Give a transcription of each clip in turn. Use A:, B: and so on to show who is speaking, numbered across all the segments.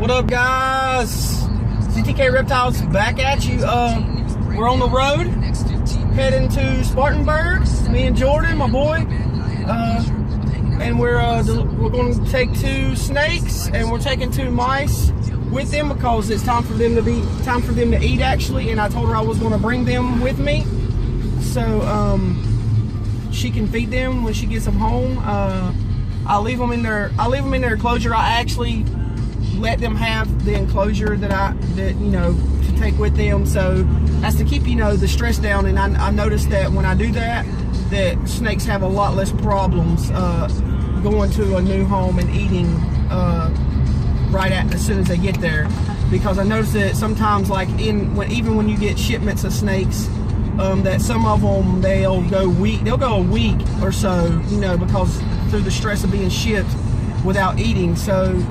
A: What up, guys? CTK Reptiles back at you. We're on the road heading to Spartanburg. Me and Jordan, my boy, and we're going to take 2 snakes and we're taking 2 mice with them because it's time for them to eat actually. And I told her I was going to bring them with me so she can feed them when she gets them home. I'll leave them in their enclosure. I actually let them have the enclosure that you know, to take with them, so that's to keep, you know, the stress down. And I noticed that when I do that snakes have a lot less problems going to a new home and eating as soon as they get there, because I noticed that sometimes, like even when you get shipments of snakes, that some of them they'll go a week or so, you know, because through the stress of being shipped without eating. So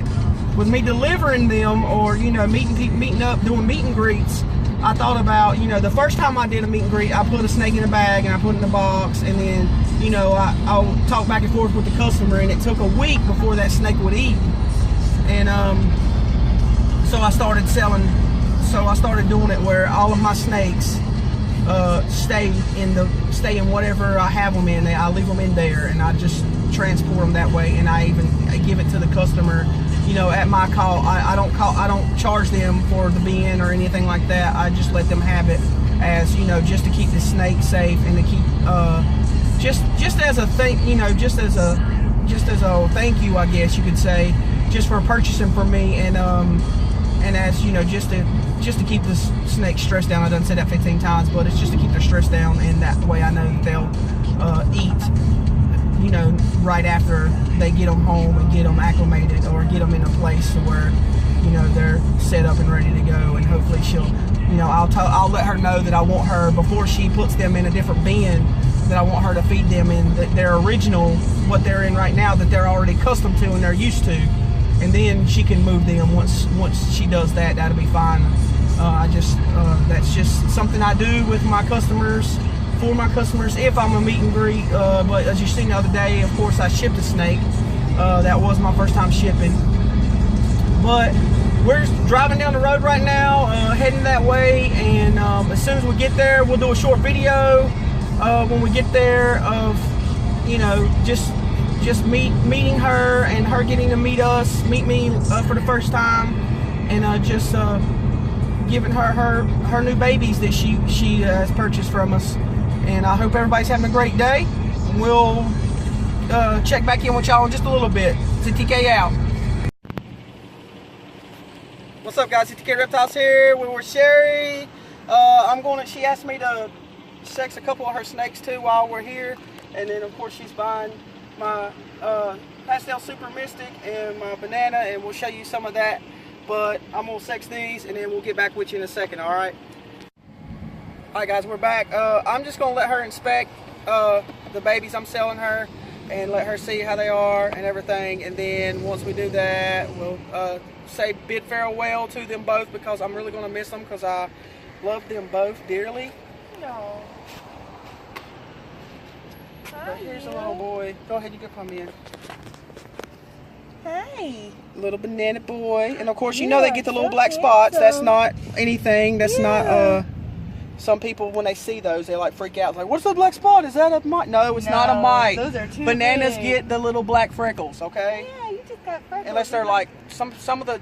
A: with me delivering them, or, you know, meeting up, doing meet and greets, I thought about, you know, the first time I did a meet and greet, I put a snake in a bag and I put it in a box, and then, you know, I'll talk back and forth with the customer, and it took a week before that snake would eat. And so I started doing it where all of my snakes stay in whatever I have them in. I leave them in there, and I just transport them that way, and I give it to the customer, you know, at my call. I don't charge them for the bin or anything like that. I just let them have it, as, you know, just to keep the snake safe, and to keep just as a thing, you know, just as a thank you, I guess you could say, just for purchasing from me, and as, you know, just to keep the snake stressed down. I done said that 15 times, but it's just to keep their stress down, and that way I know that they'll eat, you know, right after they get them home and get them acclimated, or get them in a place where, you know, they're set up and ready to go. And hopefully she'll, you know, I'll let her know that I want her, before she puts them in a different bin, that I want her to feed them in their original, what they're in right now, that they're already accustomed to and they're used to. And then she can move them once she does that. That'll be fine. That's just something I do with my customers, for my customers, if I'm a meet and greet. But as you seen the other day, of course, I shipped a snake. That was my first time shipping. But we're driving down the road right now, heading that way. And as soon as we get there, we'll do a short video when we get there of, you know, just meeting her, and her getting to meet me for the first time, and just giving her new babies that she has purchased from us. And I hope everybody's having a great day. We'll check back in with y'all in just a little bit. CTK out. What's up, guys? CTK Reptiles here. We're with Sherry. She asked me to sex a couple of her snakes too while we're here, and then of course she's buying my Pastel Super Mystic and my banana, and we'll show you some of that. But I'm gonna sex these, and then we'll get back with you in a second. All right guys, we're back. I'm just gonna let her inspect the babies I'm selling her, and let her see how they are and everything. And then once we do that, we'll bid farewell to them both, because I'm really gonna miss them, because I love them both dearly.
B: No.
A: But here's a little boy. Go ahead, you can come in.
B: Hey.
A: Little banana boy. And of course, you know they get the little black spots. That's not anything. That's not, some people, when they see those, they like freak out. Like, what's the black spot? Is that a mite? No, it's not a mite.
B: Those are too
A: Bananas
B: big.
A: Get the little black freckles, okay?
B: Yeah, you just got freckles.
A: Unless they're like, some of the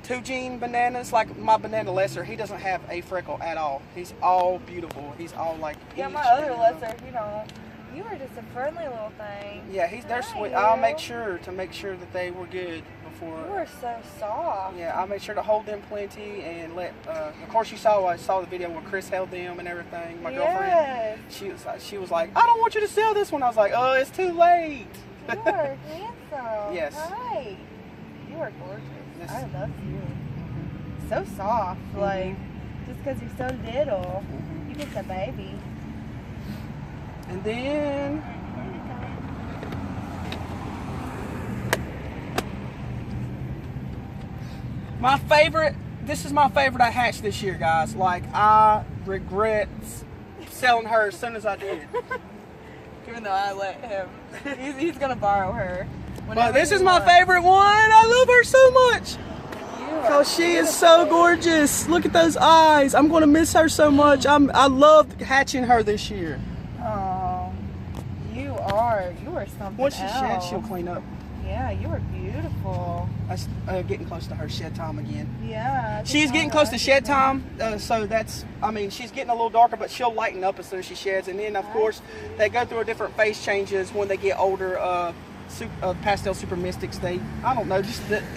A: 2-gene bananas, like my banana lesser, he doesn't have a freckle at all. He's all beautiful. He's all like,
B: yeah, my other lesser, you know, you were just a friendly little thing.
A: yeah, they're sweet. I'll make sure that they were good before.
B: You were so soft.
A: Yeah, I made sure to hold them plenty, and let. Of course, I saw the video where Chris held them and everything. My girlfriend, she was like, I don't want you to sell this one. I was like, oh, it's too late.
B: You are handsome.
A: Yes.
B: Hi. You are gorgeous.
A: Yes.
B: I love you. So soft, like, just because you're so little. You just a baby.
A: And then my favorite. This is my favorite I hatched this year, guys. Like, I regret selling her as soon as I did.
B: Even though I let him. He's going to borrow her.
A: But this is my favorite one. I love her so much. Cause she is so gorgeous. Look at those eyes. I'm gonna miss her so much. I love hatching her this year.
B: Oh, you are something
A: Once she
B: else.
A: sheds, she'll clean up.
B: Yeah, you are beautiful.
A: That's getting close to her shed time again.
B: Yeah.
A: She's getting close to shed time, so that's, I mean, she's getting a little darker, but she'll lighten up as soon as she sheds. And then, of course, they go through different face changes when they get older. Pastel Super Mystics, I don't know,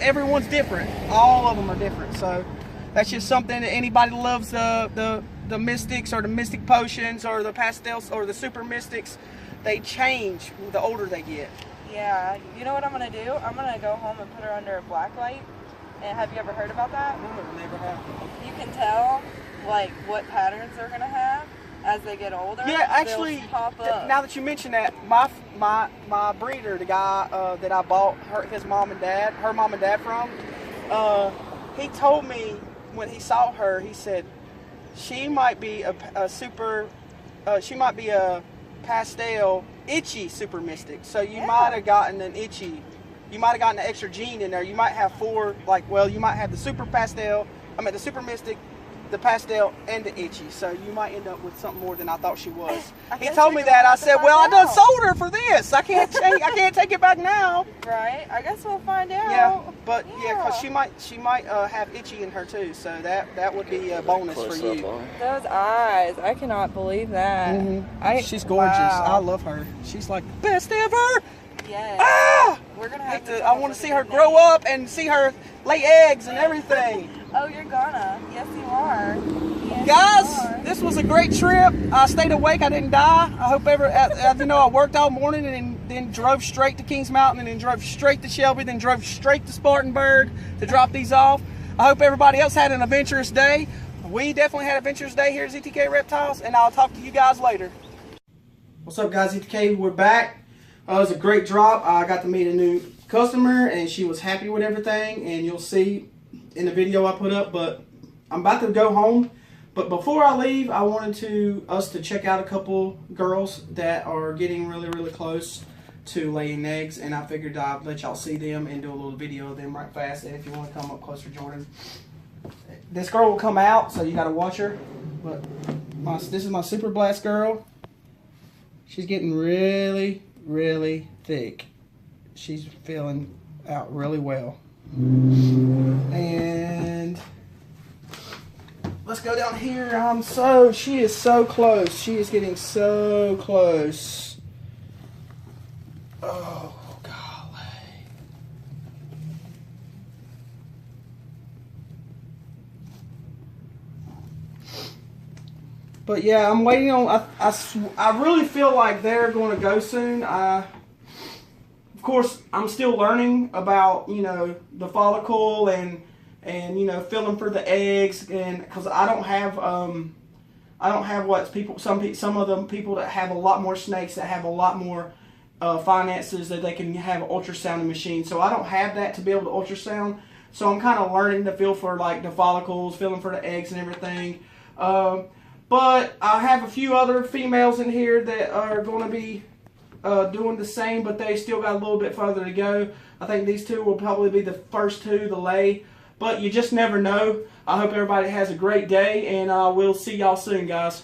A: everyone's different. All of them are different. So that's just something that anybody loves the Mystics or the Mystic Potions or the Pastels or the Super Mystics, they change the older they get.
B: Yeah. You know what I'm gonna do? I'm gonna go home and put her under a black light. And have you ever heard about that?
A: No, never have.
B: You can tell like what patterns they're gonna have as they get older.
A: Yeah, actually,
B: They'll pop up.
A: now that you mention that, my breeder, the guy that I bought her mom and dad from, he told me when he saw her, he said she might be she might be a pastel itchy Super Mystic. So you might have gotten an itchy. You might have gotten an extra gene in there. You might have four, you might have the Super Pastel, the Super Mystic, the Pastel, and the Itchy. So you might end up with something more than I thought she was. He told me that. I said, well, I done sold her for this. I can't take it back now.
B: Right. I guess we'll find out.
A: Yeah, but because she might have Itchy in her too. So that would be a bonus for you.
B: Those eyes. I cannot believe that.
A: Mm-hmm. She's gorgeous.
B: Wow.
A: I love her. She's like the best ever.
B: Yes.
A: Ah!
B: We're gonna have
A: I want to see her grow up and see her lay eggs and everything.
B: Oh, you're gonna. Yes, you are. Yes,
A: Guys,
B: you are.
A: this was a great trip. I stayed awake. I didn't die. I hope I worked all morning and then drove straight to Kings Mountain and then drove straight to Shelby, then drove straight to Spartanburg to drop these off. I hope everybody else had an adventurous day. We definitely had an adventurous day here at ZTK Reptiles, and I'll talk to you guys later. What's up, guys? ZTK, we're back. It was a great drop. I got to meet a new customer, and she was happy with everything, and you'll see in the video I put up. But I'm about to go home. But before I leave, I wanted us to check out a couple girls that are getting really, really close to laying eggs, and I figured I'd let y'all see them and do a little video of them right fast. And if you want to come up closer, Jordan, this girl will come out, so you got to watch her. But this is my Super Blast girl. She's getting really, really thick. She's filling out really well. And let's go down here. She is so close. She is getting so close. Oh, golly. But yeah, I'm waiting on, I really feel like they're going to go soon. Of course, I'm still learning about, the follicle and filling for the eggs, and because I don't have some of them people that have a lot more snakes, that have a lot more finances, that they can have an ultrasounding machine. So I don't have that to be able to ultrasound. So I'm kind of learning to feel for the follicles, filling for the eggs and everything. But I have a few other females in here that are going to be doing the same, but they still got a little bit further to go. I think these two will probably be the first two to lay, but you just never know. I hope everybody has a great day, and we'll see y'all soon, guys.